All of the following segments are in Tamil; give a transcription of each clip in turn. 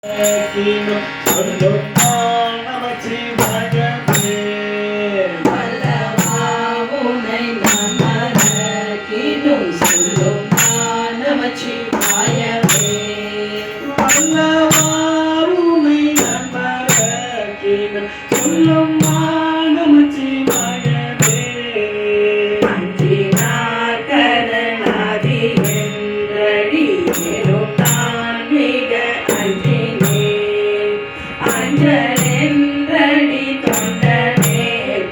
சொல்லும் நமச்சிவாயவே வல்லவாவுனை நான் மறக்கினும் சொல்லும் நமச்சிவாயவே வல்லவாவுனை நான் மறக்கினும் சொல்லும் நமச்சிவாயவே அஞ்சினார் கரணாதி என்றடி மேலும் நான் மிக அஞ்சலென்றடி தொண்டனே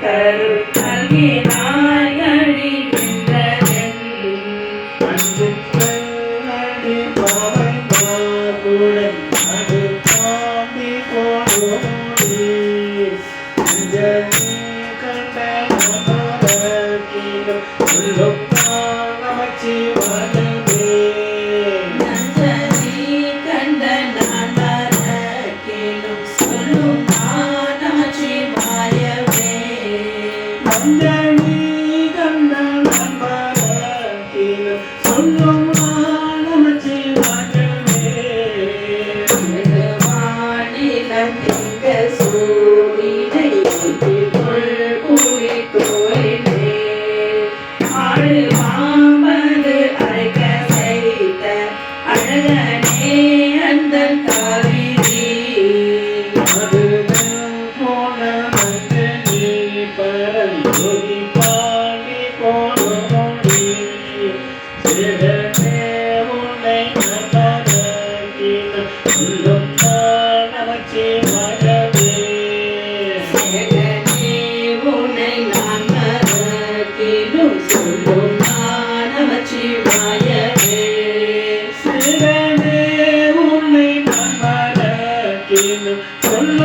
கரு நல்கினாய் அழிகின்றதென் அஞ்சிற்றடி பாவை மாகுடன் அது பாண்டி போனோடி அஞ்சலி கண்ட நமக்கினும் சொல்லும் நமச்சிவாயவே நஞ்சனி கண்ட நான் மறக்கினும் சொல்லும் நமச்சிவாயவே அஞ்சலி கண்ட நமக்கினும் சொல்லும் நமச்சிவாயவே மாநிலம் திங்க சூடினை கூறி கோயிலே ஆடு மாம்பது அழைக்க செய்த அழகனே அந்த காவிரி மதுரன் போன மஞ்சனி பரஞ்சொலி பாண்டி போனோடி சிறனே உன்னை நமக்கினும் சொல்லும் நமச்சிவாயவே சேகனே உன்னை நான் மறக்கினும் சொல்லும் நமச்சிவாயவே சிறனே உன்னை நான் மறக்கினும் சொல்லும்